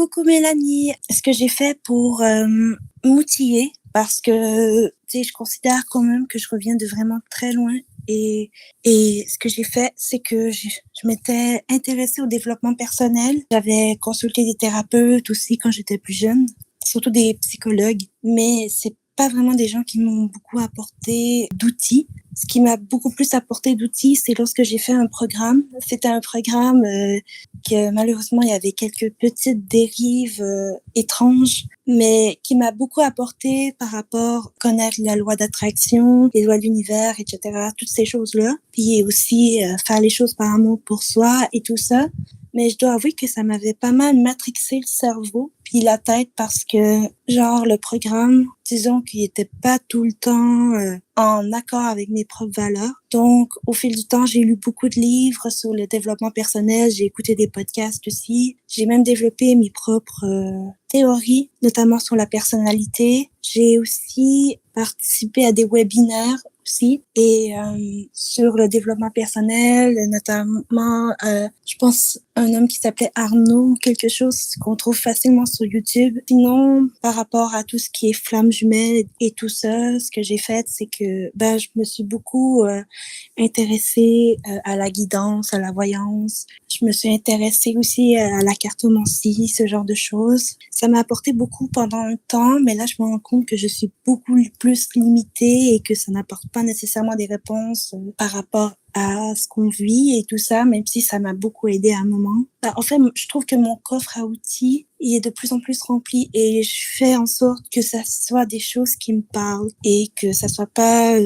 Coucou Mélanie, ce que j'ai fait pour m'outiller, parce que je considère quand même que je reviens de vraiment très loin et, et ce que j'ai fait, c'est que je m'étais intéressée au développement personnel. J'avais consulté des thérapeutes aussi quand j'étais plus jeune, surtout des psychologues, mais c'est pas vraiment des gens qui m'ont beaucoup apporté d'outils. Ce qui m'a beaucoup plus apporté d'outils, c'est lorsque j'ai fait un programme. C'était un programme que malheureusement, il y avait quelques petites dérives étranges, mais qui m'a beaucoup apporté par rapport à connaître la loi d'attraction, les lois de l'univers, etc., toutes ces choses-là. Puis aussi faire les choses par amour pour soi et tout ça. Mais je dois avouer que ça m'avait pas mal matrixé le cerveau puis la tête parce que, genre, le programme, disons qu'il était pas tout le temps en accord avec mes propres valeurs. Donc, au fil du temps, j'ai lu beaucoup de livres sur le développement personnel, j'ai écouté des podcasts aussi. J'ai même développé mes propres théories, notamment sur la personnalité. J'ai aussi participé à des webinaires aussi et sur le développement personnel, notamment, je pense, un homme qui s'appelait Arnaud, quelque chose qu'on trouve facilement sur YouTube. Sinon, par rapport à tout ce qui est flamme jumelle et tout ça, ce que j'ai fait, c'est que je me suis beaucoup intéressée à la guidance, à la voyance. Je me suis intéressée aussi à la cartomancie, ce genre de choses. Ça m'a apporté beaucoup pendant un temps, mais là, je me rends compte que je suis beaucoup plus limitée et que ça n'apporte pas nécessairement des réponses par rapport à ce qu'on vit et tout ça, même si ça m'a beaucoup aidé à un moment. En fait, je trouve que mon coffre à outils, il est de plus en plus rempli et je fais en sorte que ça soit des choses qui me parlent et que ça soit pas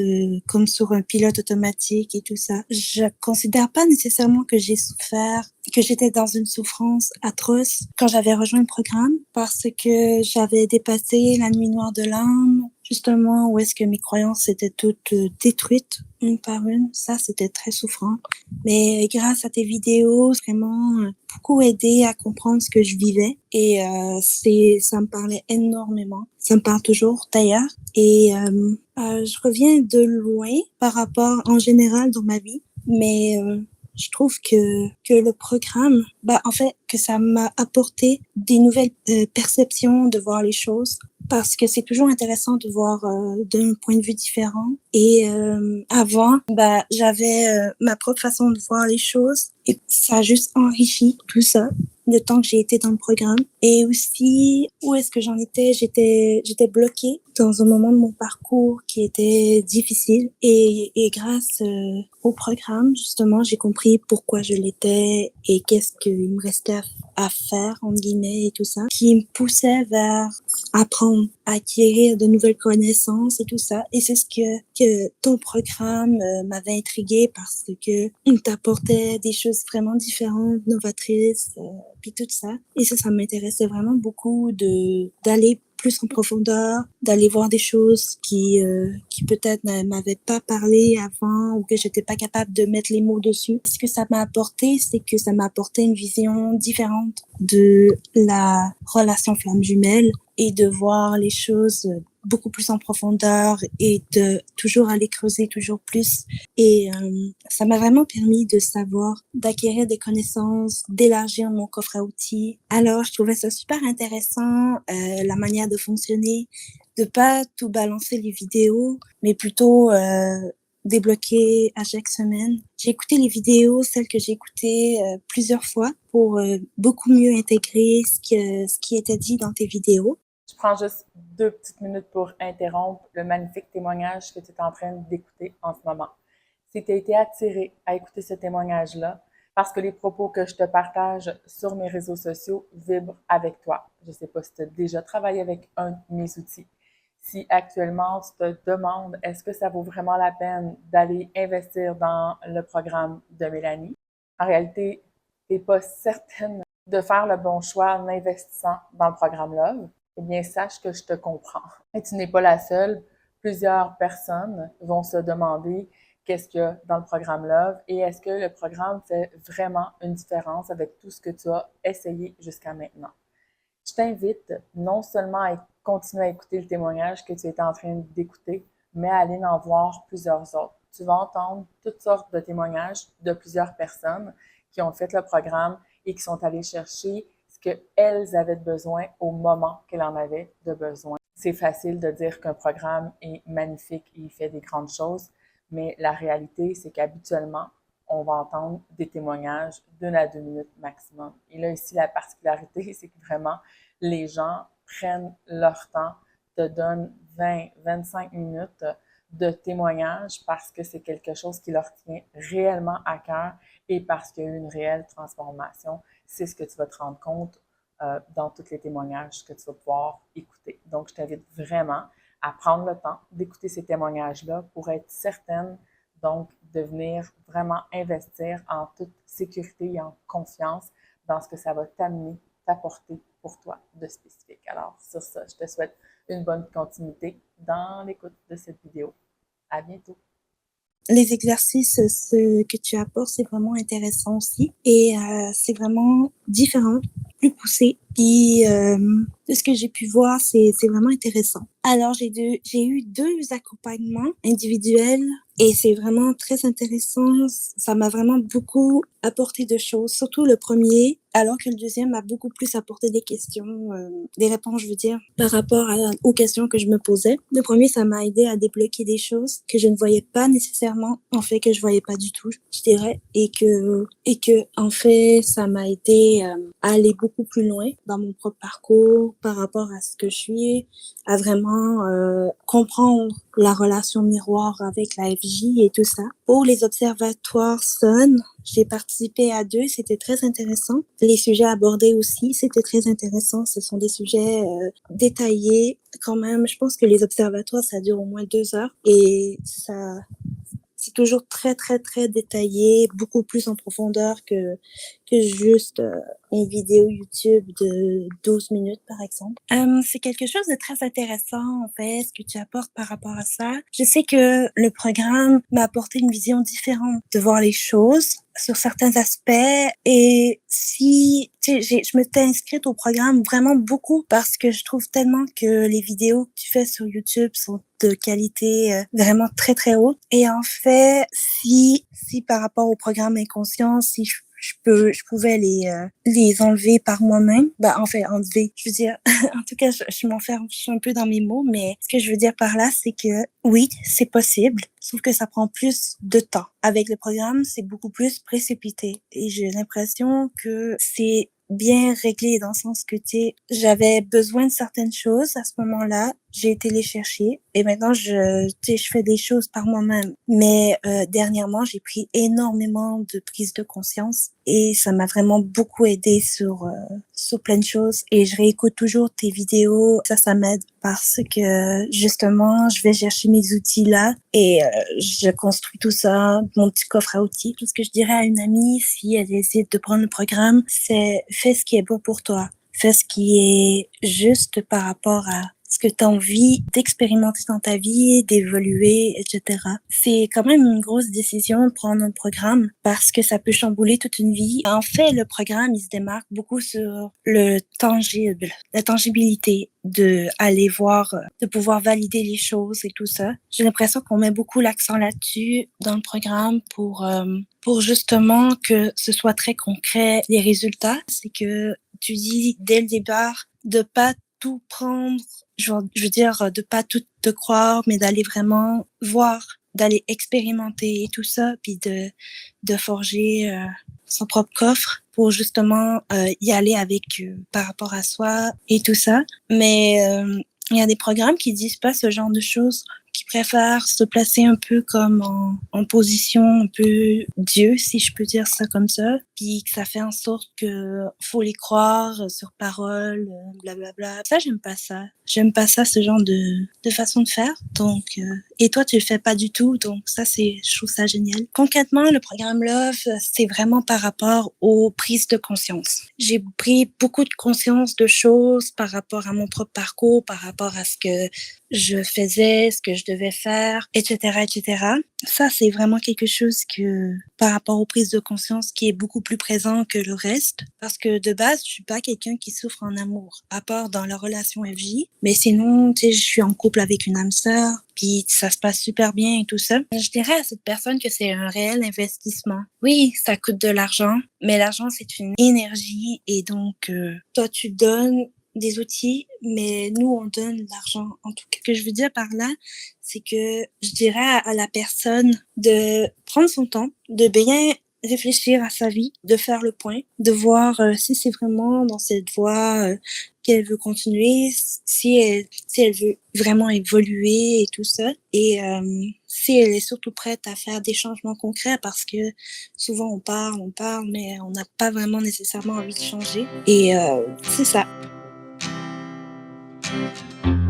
comme sur un pilote automatique et tout ça. Je considère pas nécessairement que j'ai souffert, que j'étais dans une souffrance atroce quand j'avais rejoint le programme parce que j'avais dépassé la nuit noire de l'âme, justement où est-ce que mes croyances étaient toutes détruites une par une. Ça, c'était très souffrant. Mais grâce à tes vidéos, vraiment beaucoup aidé à comprendre ce que je vivais et ça me parlait énormément. Ça me parle toujours d'ailleurs et je reviens de loin par rapport en général dans ma vie, mais je trouve que le programme, en fait, que ça m'a apporté des nouvelles perceptions de voir les choses parce que c'est toujours intéressant de voir d'un point de vue différent. Et avant, j'avais ma propre façon de voir les choses et ça a juste enrichi tout ça le temps que j'ai été dans le programme. Et aussi, où est-ce que j'en étais? J'étais bloquée dans un moment de mon parcours qui était difficile. Et grâce au programme, justement, j'ai compris pourquoi je l'étais et qu'est-ce qu'il me restait à faire, entre guillemets, et tout ça, qui me poussait vers apprendre, acquérir de nouvelles connaissances et tout ça. Et c'est ce que ton programme m'avait intriguée parce que il t'apportait des choses vraiment différentes, novatrices, puis tout ça. Et ça m'intéressait vraiment beaucoup d'aller plus en profondeur, d'aller voir des choses qui peut-être ne m'avaient pas parlé avant ou que j'étais pas capable de mettre les mots dessus. Ce que ça m'a apporté, c'est que ça m'a apporté une vision différente de la relation flamme jumelle et de voir les choses beaucoup plus en profondeur et de toujours aller creuser toujours plus. Et ça m'a vraiment permis de savoir, d'acquérir des connaissances, d'élargir mon coffre à outils. Alors, je trouvais ça super intéressant, la manière de fonctionner, de pas tout balancer les vidéos, mais plutôt débloquer à chaque semaine. J'ai écouté les vidéos, celles que j'ai écoutées plusieurs fois pour beaucoup mieux intégrer ce qui était dit dans tes vidéos. Je prends juste 2 petites minutes pour interrompre le magnifique témoignage que tu es en train d'écouter en ce moment. Si tu as été attiré à écouter ce témoignage-là, parce que les propos que je te partage sur mes réseaux sociaux vibrent avec toi. Je ne sais pas si tu as déjà travaillé avec un de mes outils. Si actuellement tu te demandes est-ce que ça vaut vraiment la peine d'aller investir dans le programme de Mélanie, en réalité, tu n'es pas certaine de faire le bon choix en investissant dans le programme Love, eh bien, sache que je te comprends. Et tu n'es pas la seule. Plusieurs personnes vont se demander qu'est-ce qu'il y a dans le programme Love et est-ce que le programme fait vraiment une différence avec tout ce que tu as essayé jusqu'à maintenant. Je t'invite non seulement à continuer à écouter le témoignage que tu es en train d'écouter, mais à aller en voir plusieurs autres. Tu vas entendre toutes sortes de témoignages de plusieurs personnes qui ont fait le programme et qui sont allées chercher ce qu'elles avaient besoin au moment qu'elles en avaient de besoin. C'est facile de dire qu'un programme est magnifique et il fait des grandes choses, mais la réalité, c'est qu'habituellement, on va entendre des témoignages d'1 à 2 minutes maximum. Et là, ici, la particularité, c'est que vraiment, les gens prennent leur temps, te donnent 20, 25 minutes de témoignage parce que c'est quelque chose qui leur tient réellement à cœur et parce qu'il y a eu une réelle transformation. C'est ce que tu vas te rendre compte dans tous les témoignages que tu vas pouvoir écouter. Donc, je t'invite vraiment à prendre le temps d'écouter ces témoignages-là pour être certaine, donc, de venir vraiment investir en toute sécurité et en confiance dans ce que ça va t'amener, t'apporter pour toi de spécifique. Alors, sur ça, je te souhaite une bonne continuité dans l'écoute de cette vidéo. À bientôt. Les exercices que tu apportes, c'est vraiment intéressant aussi. Et c'est vraiment différent, plus poussé. Puis de ce que j'ai pu voir, c'est vraiment intéressant. Alors, j'ai eu 2 accompagnements individuels et c'est vraiment très intéressant. Ça m'a vraiment beaucoup apporté de choses, surtout le premier, alors que le deuxième m'a beaucoup plus apporté des questions, des réponses, je veux dire, par rapport aux questions que je me posais. Le premier, ça m'a aidé à débloquer des choses que je ne voyais pas nécessairement, en fait, que je voyais pas du tout, je dirais, et que en fait, ça m'a aidé à aller beaucoup plus loin dans mon propre parcours par rapport à ce que je suis, à vraiment comprendre la relation miroir avec la FJ et tout ça. Pour les observatoires SON, j'ai participé à 2, c'était très intéressant. Les sujets abordés aussi, c'était très intéressant. Ce sont des sujets détaillés quand même. Je pense que les observatoires, ça dure au moins 2 heures et ça, c'est toujours très, très, très détaillé, beaucoup plus en profondeur que juste une vidéo YouTube de 12 minutes, par exemple. C'est quelque chose de très intéressant, en fait, ce que tu apportes par rapport à ça. Je sais que le programme m'a apporté une vision différente de voir les choses sur certains aspects. Et si, tu sais, je me suis inscrite au programme vraiment beaucoup parce que je trouve tellement que les vidéos que tu fais sur YouTube sont de qualité vraiment très, très haute. Et en fait, si par rapport au programme Inconscient, si je pouvais les enlever par moi-même. Bah, en fait, enlever. Je veux dire, en tout cas, je m'enferme un peu dans mes mots, mais ce que je veux dire par là, c'est que oui, c'est possible, sauf que ça prend plus de temps. Avec le programme, c'est beaucoup plus précipité. Et j'ai l'impression que c'est bien réglé dans le sens que, tu sais, j'avais besoin de certaines choses à ce moment-là. J'ai été les chercher et maintenant, je fais des choses par moi-même. Mais dernièrement, j'ai pris énormément de prise de conscience et ça m'a vraiment beaucoup aidé sur plein de choses. Et je réécoute toujours tes vidéos. Ça m'aide parce que justement, je vais chercher mes outils là et je construis tout ça, mon petit coffre à outils. Tout ce que je dirais à une amie, si elle décide de prendre le programme, c'est fais ce qui est bon pour toi. Fais ce qui est juste par rapport à ce que tu as envie d'expérimenter dans ta vie, d'évoluer, etc. C'est quand même une grosse décision de prendre un programme parce que ça peut chambouler toute une vie. En fait, le programme, il se démarque beaucoup sur le tangible, la tangibilité de aller voir, de pouvoir valider les choses et tout ça. J'ai l'impression qu'on met beaucoup l'accent là-dessus dans le programme pour justement que ce soit très concret. Les résultats, c'est que tu dis dès le départ de pas tout prendre, je veux dire, de pas tout te croire, mais d'aller vraiment voir, d'aller expérimenter et tout ça, puis de forger son propre coffre pour justement y aller avec par rapport à soi et tout ça. Mais il y a des programmes qui disent pas ce genre de choses, qui préfèrent se placer un peu comme en position un peu Dieu, si je peux dire ça comme ça, puis que ça fait en sorte que faut les croire sur parole, blablabla. Ça, j'aime pas ça. J'aime pas ça, ce genre de façon de faire. Donc, et toi, tu le fais pas du tout, donc ça, je trouve ça génial. Concrètement, le programme Love, c'est vraiment par rapport aux prises de conscience. J'ai pris beaucoup de conscience de choses par rapport à mon propre parcours, par rapport à ce que je faisais, ce que je devais faire, etc., etc. Ça, c'est vraiment quelque chose que, par rapport aux prises de conscience, qui est beaucoup plus présent que le reste. Parce que de base, je suis pas quelqu'un qui souffre en amour, à part dans la relation FJ. Mais sinon, tu sais, je suis en couple avec une âme sœur, puis ça se passe super bien et tout ça. Je dirais à cette personne que c'est un réel investissement. Oui, ça coûte de l'argent, mais l'argent, c'est une énergie, et donc, toi, tu donnes des outils, mais nous, on donne l'argent. En tout cas, ce que je veux dire par là, c'est que je dirais à la personne de prendre son temps, de bien réfléchir à sa vie, de faire le point, de voir si c'est vraiment dans cette voie qu'elle veut continuer, si elle veut vraiment évoluer et tout ça. Et si elle est surtout prête à faire des changements concrets, parce que souvent on parle, mais on n'a pas vraiment nécessairement envie de changer. Et c'est ça.